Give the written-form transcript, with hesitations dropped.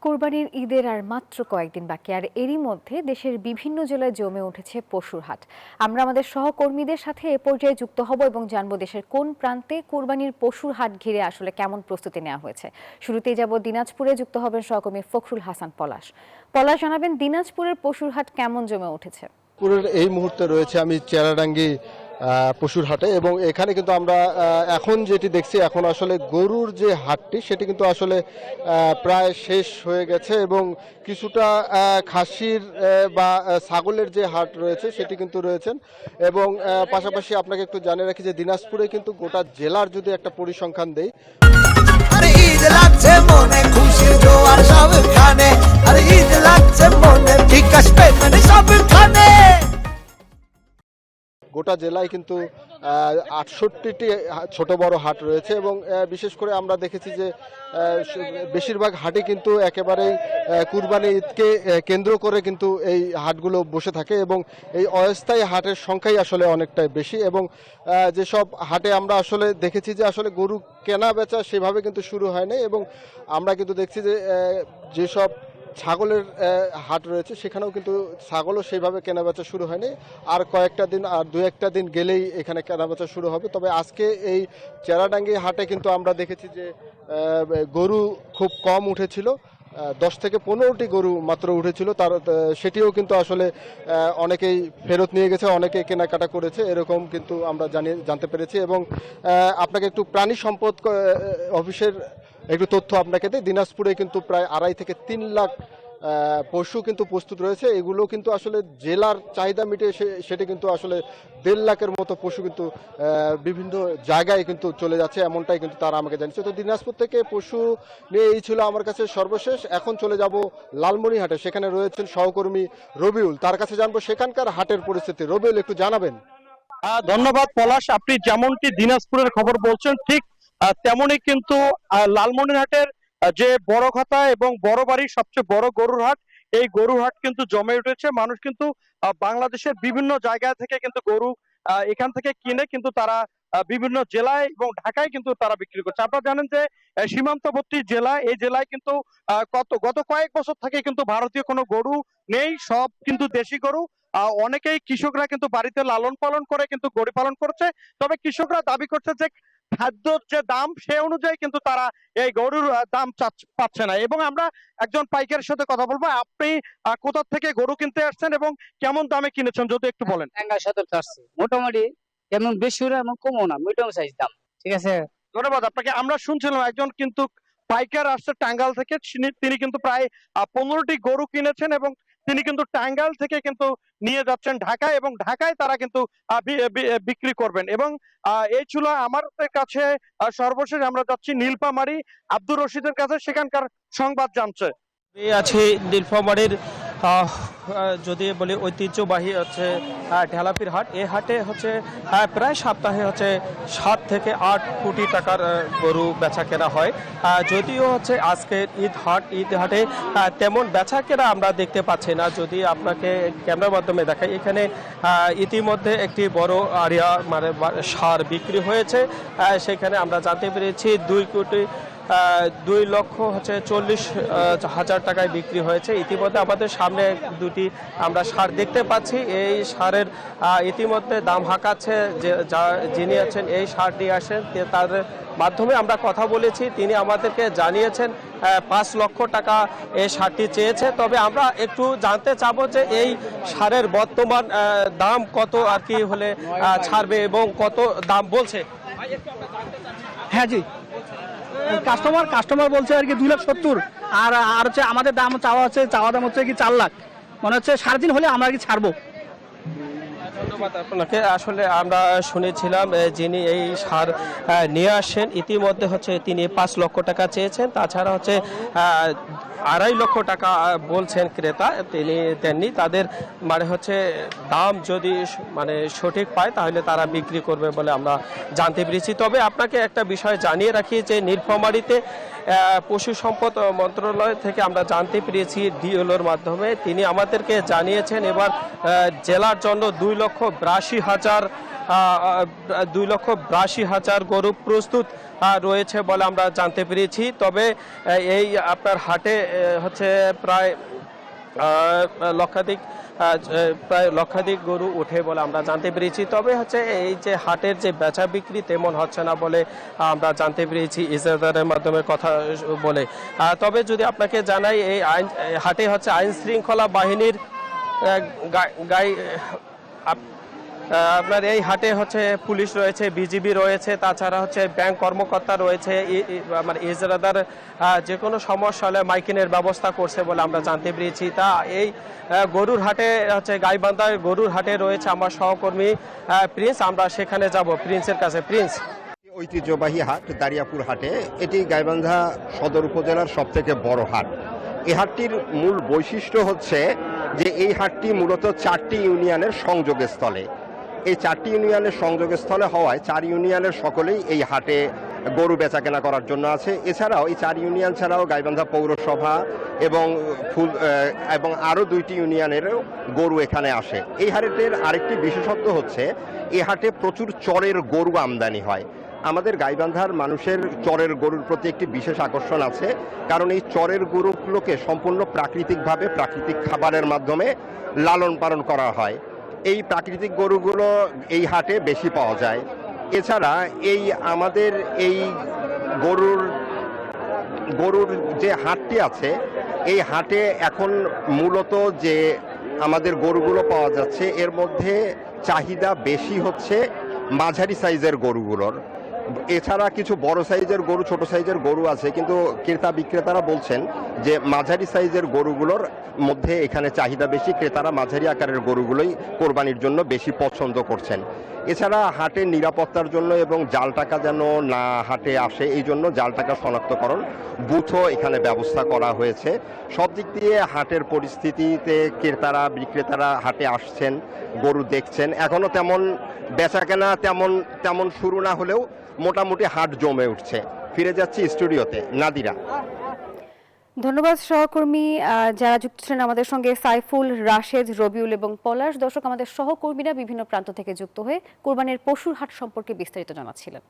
কোরবানির ঈদের আর মাত্র কয়েকদিন বাকি, আর এরই মধ্যে দেশের বিভিন্ন জেলায় জমে উঠেছে পশুর হাট। আমরা আমাদের সহকর্মীদের সাথে এ পর্যায়ে যুক্ত হব এবং জানবো দেশের কোন প্রান্তে কোরবানির পশুর হাট ঘিরে আসলে কেমন প্রস্তুতি নেওয়া হয়েছে। শুরুতেই যাব দিনাজপুরে, যুক্ত হবেন সহকর্মী ফখরুল হাসান পলাশ। পলাশ, জানাবেন দিনাজপুরের পশুর হাট কেমন জমে উঠেছে? পুরের এই মুহূর্তে রয়েছে আমি চেরাডাঙ্গি পশুর হাটে, এবং এখানে কিন্তু আমরা এখন যেটি দেখছি, এখন আসলে গরুর যে হাটটি সেটি কিন্তু আসলে প্রায় শেষ হয়ে গেছে, এবং কিছুটা খাসির বা ছাগলের যে হাট রয়েছে সেটি কিন্তু রয়েছেন। এবং পাশাপাশি আপনাকে একটু জানিয়ে রাখি যে দিনাজপুরে কিন্তু গোটা জেলার যদি একটা পরিসংখ্যান দেই, আরে ঈদ লাগছে মনে, খুশির জোয়ার সবখানে, আরে ঈদ লাগছে মনে, বিকাশ পেমেন্ট সবখানে। গোটা জেলায় কিন্তু 68টি ছোট বড় হাট রয়েছে, এবং বিশেষ করে আমরা দেখেছি যে বেশিরভাগ হাটই কিন্তু একেবারেই কুরবানি ঈদকে কেন্দ্র করে কিন্তু এই হাটগুলো বসে থাকে, এবং এই অস্থায়ী হাটের সংখ্যাই আসলে অনেকটাই বেশি। এবং যেসব হাটে আমরা আসলে দেখেছি যে আসলে গরু কেনা বেচা সেভাবে কিন্তু শুরু হয়নি, এবং আমরা কিন্তু দেখছি যে যেসব ছাগলের হাট রয়েছে সেখানেও কিন্তু ছাগলও সেইভাবে কেনাবেচা শুরু হয়নি। আর কয়েকটা দিন, আর দু একটা দিন গেলেই এখানে কেনাবেচা শুরু হবে। তবে আজকে এই চেরাডাঙ্গি হাটে কিন্তু আমরা দেখেছি যে গরু খুব কম উঠেছিল, 10 থেকে 15টি গরু মাত্র উঠেছিল। তার সেটিও কিন্তু আসলে অনেকেই ফেরত নিয়ে গেছে, অনেকে কেনাকাটা করেছে, এরকম কিন্তু আমরা জানতে পেরেছি। এবং আপনাকে একটু প্রাণী সম্পদ অফিসের একটু তথ্য আপনাকে দিই। দিনাজপুরে কিন্তু প্রায় 2.5 থেকে 3 লাখ পশু কিন্তু প্রস্তুত রয়েছে। এগুলো কিন্তু আসলে জেলার চাহিদা মিটে সেটি কিন্তু আসলে 1.5 লাখের মতো পশু কিন্তু বিভিন্ন জায়গায় কিন্তু চলে যাচ্ছে, এমনটাই কিন্তু তারা আমাকে জানিয়েছে। তো দিনাজপুর থেকে পশু নিয়ে এই ছিল আমার কাছে সর্বশেষ। এখন চলে যাব লালমনিরহাটে, সেখানে রয়েছেন সহকর্মী রবিউল, তার কাছে জানবো সেখানকার হাটের পরিস্থিতি। রবিউল, একটু জানাবেন। ধন্যবাদ পলাশ। আপনি যেমনটি দিনাজপুরের খবর বলছেন, ঠিক তেমনই কিন্তু লালমনিরহাটের যে বড় খাতা এবং বড় বাড়ির সবচেয়ে বড় গরুর হাট, এই গরুর হাট কিন্তু জমে উঠেছে। মানুষ কিন্তু বাংলাদেশের বিভিন্ন জায়গা থেকে কিন্তু গরু এখান থেকে কিনে কিন্তু তারা বিভিন্ন জেলায় এবং ঢাকায় কিন্তু তারা বিক্রি করছে। আপনারা জানেন যে সীমান্তবর্তী জেলা, এই জেলায় কিন্তু গত কয়েক বছর থেকে কিন্তু ভারতীয় কোনো গরু নেই, সব কিন্তু দেশি গরু। অনেকেই কৃষকরা কিন্তু বাড়িতে লালন পালন করে কিন্তু গরু পালন করছে। তবে কৃষকরা দাবি করছে যে খাদ্যর যে দাম সে অনুযায়ী কিন্তু তারা এই গরুর দাম পাচ্ছে না। এবং আমরা একজন পাইকারের সাথে কথা বলবো। আপনি কোথা থেকে গরু কিনতে আসছেন এবং কেমন দামে কিনেছেন যদি একটু বলেন। টাঙ্গাইল সদর তো আসছে, মোটামুটি এমন বেশিও না এমন কমও না, মিডিয়াম সাইজ দাম। ঠিক আছে, ধন্যবাদ আপনাকে। আমরা শুনছিলাম একজন কিন্তু পাইকার আসছে টাঙ্গাইল থেকে, তিনি কিন্তু প্রায় 15টি গরু কিনেছেন এবং তিনি কিন্তু টাঙ্গাইল থেকে কিন্তু নিয়ে যাচ্ছেন ঢাকায়, এবং ঢাকায় তারা কিন্তু বিক্রি করবেন। এবং এই ছিল আমাদের কাছে সর্বশেষ। আমরা যাচ্ছি নীলফামারী আব্দুর রশিদের কাছে, সেখানকার সংবাদ জানছে। আছে নীলফামারীর যদি বলি ঐতিহ্যবাহী হচ্ছে ঢেলাপির হাট। এই হাটে হচ্ছে প্রায় সপ্তাহে হচ্ছে 7 থেকে 8 কোটি টাকার গরু বেচা কেনা হয়। যদিও হচ্ছে আজকে ঈদ হাটে তেমন বেচা কেনা আমরা দেখতে পাচ্ছি না। যদি আপনাকে ক্যামেরার মাধ্যমে দেখাই, এখানে ইতিমধ্যে একটি বড় আরিয়া মানে সার বিক্রি হয়েছে। সেখানে আমরা জানতে পেরেছি 2 লক্ষ হচ্ছে 40,000 টাকায় বিক্রি হয়েছে। ইতিমধ্যে আমাদের সামনে দুটি আমরা সার দেখতে পাচ্ছি। এই সারের ইতিমধ্যে দাম হাঁকাচ্ছে যিনি আছেন এই সার নিয়ে আসেন, তাদের মাধ্যমে আমরা কথা বলেছি। তিনি আমাদেরকে জানিয়েছেন 5 লক্ষ টাকা এই সারটি চেয়েছে। তবে আমরা একটু জানতে চাবো যে এই সারের বর্তমান দাম কত আর কি হলে ছাড়বে এবং কত দাম বলছে। হ্যাঁ জি, কাস্টমার বলছে আর কি 2,70,000, আর হচ্ছে আমাদের দাম চাওয়া দাম হচ্ছে কি 4 লাখ। মনে হচ্ছে 3.5 হলে আমরা কি ছাড়বো। ধন্যবাদ আপনাকে। আসলে আমরা শুনেছিলাম যিনি এই সার নিয়ে আসেন ইতিমধ্যে হচ্ছে তিনি 5 লক্ষ টাকা চেয়েছেন। তাছাড়া হচ্ছে 2.5 লক্ষ টাকা বলছেন ক্রেতা, তিনি দেননি। তাদের মানে হচ্ছে দাম যদি মানে সঠিক পায় তাহলে তারা বিক্রি করবে বলে আমরা জানতে পেরেছি। তবে আপনাকে একটা বিষয় জানিয়ে রাখি যে নীলফামারীতে পশু সম্পদ মন্ত্রণালয় থেকে আমরা জানতে পেরেছি ডিএলওর মাধ্যমে, তিনি আমাদেরকে জানিয়েছেন এবার জেলার জন্য 2,82,000 2,82,000 গরু প্রস্তুত রয়েছে বলে আমরা জানতে পেরেছি। তবে এই আপনার হাটে হচ্ছে প্রায় লক্ষাধিক গরু ওঠে বলে আমরা জানতে পেরেছি। তবে হচ্ছে এই যে হাটের যে বেচা বিক্রি তেমন হচ্ছে না বলে আমরা জানতে পেরেছি ইজারাদারের মাধ্যমে কথা বলে। তবে যদি আপনাকে জানাই এই হাটে হচ্ছে আইন শৃঙ্খলা বাহিনীর আপনার এই হাটে হচ্ছে পুলিশ রয়েছে, বিজিবি রয়েছে, তাছাড়া হচ্ছে ব্যাংক কর্মকর্তা রয়েছে। আমার ইজারাদার যে কোনো সমস্যা হলে মাইকিনের ব্যবস্থা করছে বলে আমরা জানতে পেরেছি। তা এই গরুর হাটে হচ্ছে গাইবান্ধা গরুর হাটে রয়েছে আমার সহকর্মী প্রিন্স। আমরা সেখানে যাব প্রিন্সের কাছে। প্রিন্স, ঐতিহ্যবাহী হাট দারিয়াপুর হাটে, এটি গাইবান্ধা সদর উপজেলার সবথেকে বড় হাট। এই হাটটির মূল বৈশিষ্ট্য হচ্ছে যে এই হাটটি মূলত 4টি ইউনিয়নের সংযোগস্থলে। এই 4টি ইউনিয়নের সংযোগস্থলে হওয়ায় 4 ইউনিয়নের সকলেই এই হাটে গরু বেচাকেনা করার জন্য আছে। এছাড়াও এই 4 ইউনিয়ন ছাড়াও গাইবান্ধা পৌরসভা এবং আরও 2টি ইউনিয়নেরও গরু এখানে আসে। এই হাটের আরেকটি বিশেষত্ব হচ্ছে এই হাটে প্রচুর চরের গরু আমদানি হয়। আমাদের গাইবান্ধার মানুষের চরের গরুর প্রতি একটি বিশেষ আকর্ষণ আছে, কারণ এই চরের গরুগুলোকে সম্পূর্ণ প্রাকৃতিকভাবে প্রাকৃতিক খাবারের মাধ্যমে লালন পালন করা হয়। এই প্রাকৃতিক গরুগুলো এই হাটে বেশি পাওয়া যায়। এছাড়া আমাদের এই গরুর যে হাটটি আছে, এই হাটে এখন মূলত যে আমাদের গরুগুলো পাওয়া যাচ্ছে এর মধ্যে চাহিদা বেশি হচ্ছে মাঝারি সাইজের গরুগুলোর। এছাড়া কিছু বড় সাইজের গরু, ছোট সাইজের গরু আছে, কিন্তু ক্রেতা বিক্রেতারা বলছেন যে মাঝারি সাইজের গরুগুলোর মধ্যে এখানে চাহিদা বেশি। ক্রেতারা মাঝারি আকারের গরুগুলোই কোরবানির জন্য বেশি পছন্দ করছেন। এছাড়া হাটের নিরাপত্তার জন্য এবং জাল টাকা যেন না হাটে আসে, এই জন্য জাল টাকা শনাক্তকরণ বুথও এখানে ব্যবস্থা করা হয়েছে। সব দিক দিয়ে হাটের পরিস্থিতিতে ক্রেতারা বিক্রেতারা হাটে আসছেন, গরু দেখছেন। এখনও তেমন বেচাকেনা তেমন শুরু না হলেও মোটামুটি হাট জমে উঠছে। ফিরে যাচ্ছি স্টুডিওতে। নাদিরা। ধন্যবাদ সহকর্মী যারা যুক্ত ছিলেন আমাদের সঙ্গে, সাইফুল, রাশেদ, রবিউল এবং পলাশ। দর্শক, আমাদের সহকর্মীরা বিভিন্ন প্রান্ত থেকে যুক্ত হয়ে কোরবানির পশুর হাট সম্পর্কে বিস্তারিত জানাচ্ছিলেন।